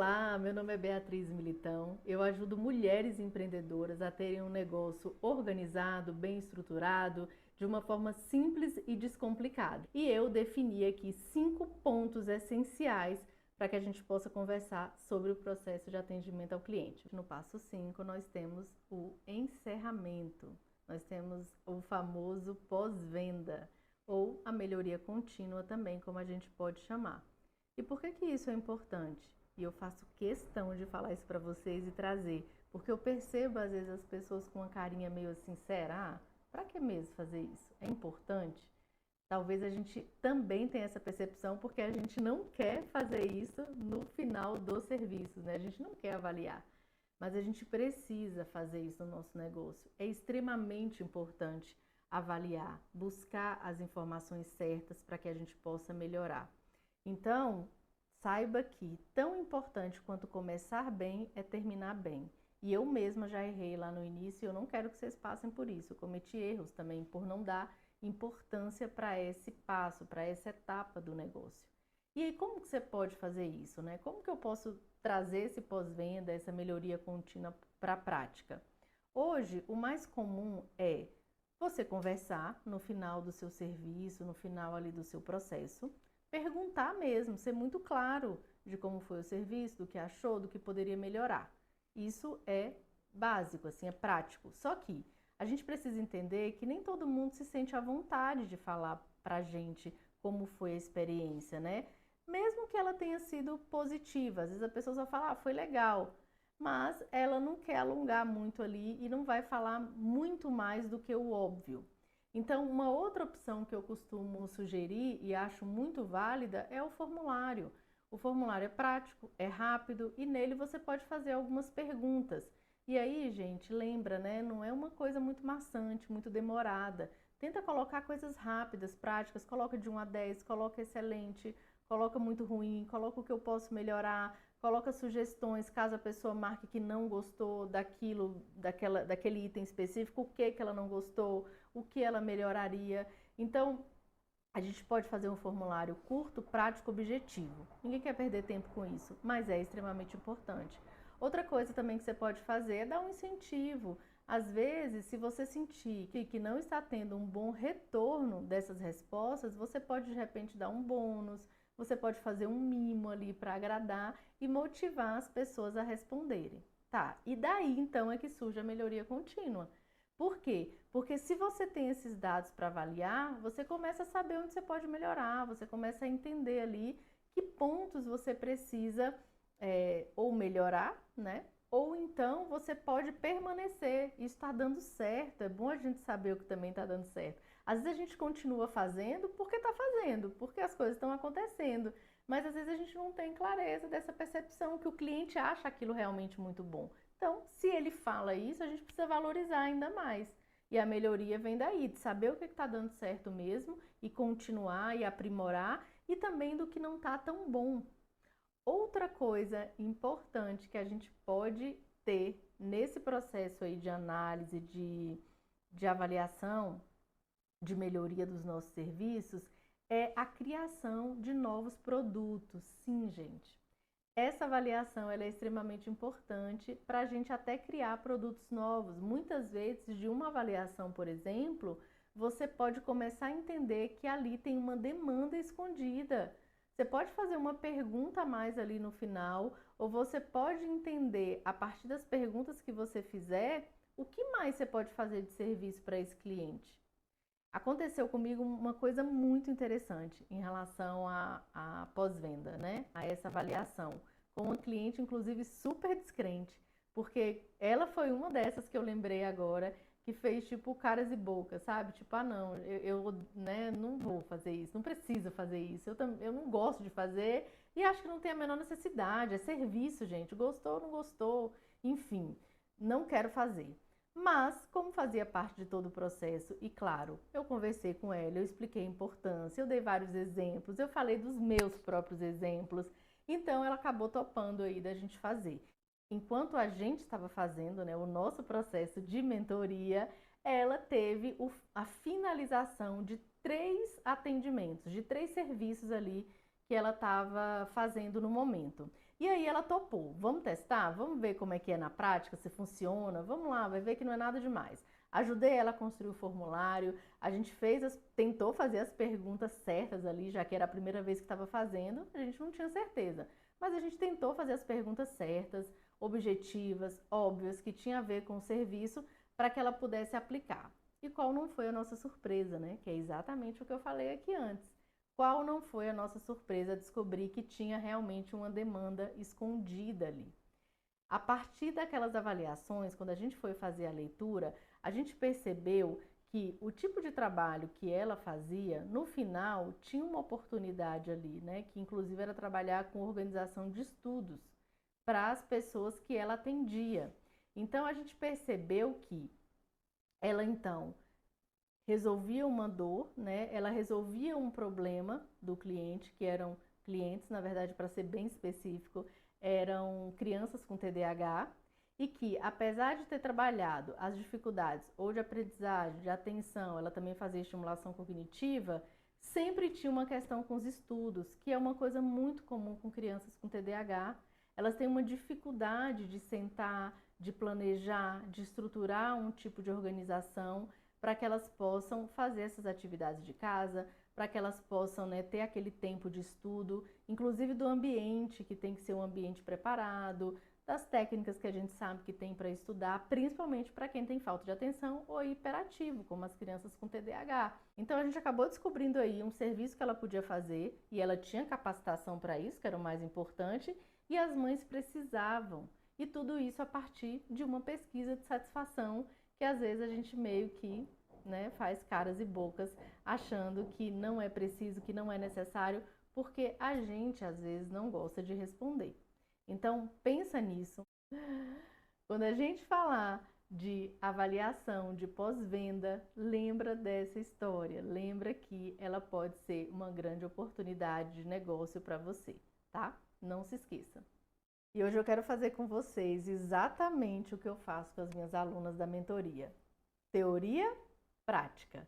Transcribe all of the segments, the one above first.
Olá, meu nome é Beatriz Militão. Eu ajudo mulheres empreendedoras a terem um negócio organizado, bem estruturado, de uma forma simples e descomplicada. E eu defini aqui 5 pontos essenciais para que a gente possa conversar sobre o processo de atendimento ao cliente. No passo 5, nós temos o encerramento. Nós temos o famoso pós-venda, ou a melhoria contínua também, como a gente pode chamar. E por que isso é importante? E eu faço questão de falar isso para vocês e trazer, porque eu percebo às vezes as pessoas com uma carinha meio assim, será? Para que mesmo fazer isso? É importante? Talvez a gente também tenha essa percepção porque a gente não quer fazer isso no final dos serviços, né? A gente não quer avaliar, mas a gente precisa fazer isso no nosso negócio. É extremamente importante avaliar, buscar as informações certas para que a gente possa melhorar. Então, saiba que tão importante quanto começar bem é terminar bem. E eu mesma já errei lá no início e eu não quero que vocês passem por isso. Eu cometi erros também por não dar importância para esse passo, para essa etapa do negócio. E aí, como que você pode fazer isso, né? Como que eu posso trazer esse pós-venda, essa melhoria contínua para a prática? Hoje, o mais comum é você conversar no final do seu serviço, no final ali do seu processo, perguntar mesmo, ser muito claro de como foi o serviço, do que achou, do que poderia melhorar. Isso é básico, assim, é prático. Só que a gente precisa entender que nem todo mundo se sente à vontade de falar pra gente como foi a experiência, né? Mesmo que ela tenha sido positiva, às vezes a pessoa só fala, foi legal, mas ela não quer alongar muito ali e não vai falar muito mais do que o óbvio. Então, uma outra opção que eu costumo sugerir e acho muito válida é o formulário. O formulário é prático, é rápido e nele você pode fazer algumas perguntas. E aí, gente, lembra, né? Não é uma coisa muito maçante, muito demorada. Tenta colocar coisas rápidas, práticas, coloca de 1 a 10, coloca excelente, coloca muito ruim, coloca o que eu posso melhorar, coloca sugestões, caso a pessoa marque que não gostou daquele item específico, o que ela não gostou, o que ela melhoraria. Então, a gente pode fazer um formulário curto, prático, objetivo. Ninguém quer perder tempo com isso, mas é extremamente importante. Outra coisa também que você pode fazer é dar um incentivo. Às vezes, se você sentir que não está tendo um bom retorno dessas respostas, você pode de repente dar um bônus, você pode fazer um mimo ali para agradar e motivar as pessoas a responderem. Tá, e daí então é que surge a melhoria contínua. Por quê? Porque se você tem esses dados para avaliar, você começa a saber onde você pode melhorar, você começa a entender ali que pontos você precisa ou melhorar, né? Ou então você pode permanecer. Isso está dando certo. É bom a gente saber o que também está dando certo. Às vezes a gente continua fazendo porque está fazendo, porque as coisas estão acontecendo. Mas às vezes a gente não tem clareza dessa percepção que o cliente acha aquilo realmente muito bom. Então, se ele fala isso, a gente precisa valorizar ainda mais. E a melhoria vem daí, de saber o que está dando certo mesmo e continuar e aprimorar, e também do que não está tão bom. Outra coisa importante que a gente pode ter nesse processo aí de análise, de avaliação, de melhoria dos nossos serviços, é a criação de novos produtos. Sim, gente. Essa avaliação ela é extremamente importante para a gente até criar produtos novos. Muitas vezes, de uma avaliação, por exemplo, você pode começar a entender que ali tem uma demanda escondida. Você pode fazer uma pergunta a mais ali no final, ou você pode entender, a partir das perguntas que você fizer, o que mais você pode fazer de serviço para esse cliente. Aconteceu comigo uma coisa muito interessante em relação à pós-venda, né? A essa avaliação, com uma cliente, inclusive, super descrente, porque ela foi uma dessas que eu lembrei agora, que fez tipo caras e bocas, sabe? Tipo, ah não, né, não vou fazer isso, não preciso fazer isso, eu não gosto de fazer e acho que não tem a menor necessidade, é serviço, gente, gostou, não gostou, enfim, não quero fazer. Mas, como fazia parte de todo o processo, e claro, eu conversei com ela, eu expliquei a importância, eu dei vários exemplos, eu falei dos meus próprios exemplos, então ela acabou topando aí da gente fazer. Enquanto a gente estava fazendo, né, o nosso processo de mentoria, ela teve a finalização de 3 atendimentos, de 3 serviços ali que ela estava fazendo no momento. E aí ela topou, vamos testar? Vamos ver como é que é na prática, se funciona? Vamos lá, vai ver que não é nada demais. Ajudei ela a construir o formulário, a gente tentou fazer as perguntas certas ali, já que era a primeira vez que estava fazendo, a gente não tinha certeza. Mas a gente tentou fazer as perguntas certas, objetivas, óbvias, que tinha a ver com o serviço, para que ela pudesse aplicar. E qual não foi a nossa surpresa, né? Que é exatamente o que eu falei aqui antes. Qual não foi a nossa surpresa descobrir que tinha realmente uma demanda escondida ali? A partir daquelas avaliações, quando a gente foi fazer a leitura, a gente percebeu que o tipo de trabalho que ela fazia, no final, tinha uma oportunidade ali, né? Que inclusive era trabalhar com organização de estudos para as pessoas que ela atendia. Então a gente percebeu que ela então resolvia uma dor, né? Ela resolvia um problema do cliente, que eram clientes, na verdade, para ser bem específico, eram crianças com TDAH, e que, apesar de ter trabalhado as dificuldades ou de aprendizagem, de atenção, ela também fazia estimulação cognitiva, sempre tinha uma questão com os estudos, que é uma coisa muito comum com crianças com TDAH. Elas têm uma dificuldade de sentar, de planejar, de estruturar um tipo de organização para que elas possam fazer essas atividades de casa, para que elas possam, né, ter aquele tempo de estudo, inclusive do ambiente, que tem que ser um ambiente preparado, das técnicas que a gente sabe que tem para estudar, principalmente para quem tem falta de atenção ou hiperativo, como as crianças com TDAH. Então a gente acabou descobrindo aí um serviço que ela podia fazer, e ela tinha capacitação para isso, que era o mais importante, e as mães precisavam. E tudo isso a partir de uma pesquisa de satisfação, que às vezes a gente meio que, né, faz caras e bocas achando que não é preciso, que não é necessário, porque a gente às vezes não gosta de responder. Então pensa nisso. Quando a gente falar de avaliação, de pós-venda, lembra dessa história, lembra que ela pode ser uma grande oportunidade de negócio para você, tá? Não se esqueça. E hoje eu quero fazer com vocês exatamente o que eu faço com as minhas alunas da mentoria. Teoria, prática.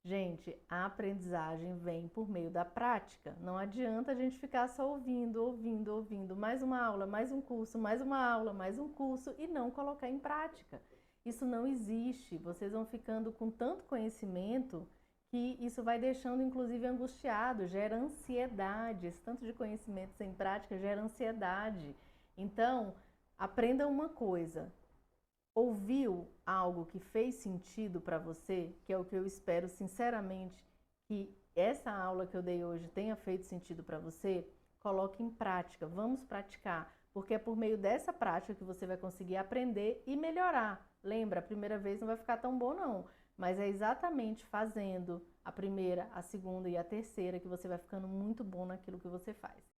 Gente, a aprendizagem vem por meio da prática. Não adianta a gente ficar só ouvindo, ouvindo, ouvindo. Mais uma aula, mais um curso, mais uma aula, mais um curso e não colocar em prática. Isso não existe. Vocês vão ficando com tanto conhecimento que isso vai deixando, inclusive, angustiado, gera ansiedade. Esse tanto de conhecimento sem prática gera ansiedade. Então, aprenda uma coisa. Ouviu algo que fez sentido para você, que é o que eu espero sinceramente que essa aula que eu dei hoje tenha feito sentido para você, coloque em prática, vamos praticar, porque é por meio dessa prática que você vai conseguir aprender e melhorar. Lembra, a primeira vez não vai ficar tão bom não, mas é exatamente fazendo a primeira, a segunda e a terceira que você vai ficando muito bom naquilo que você faz.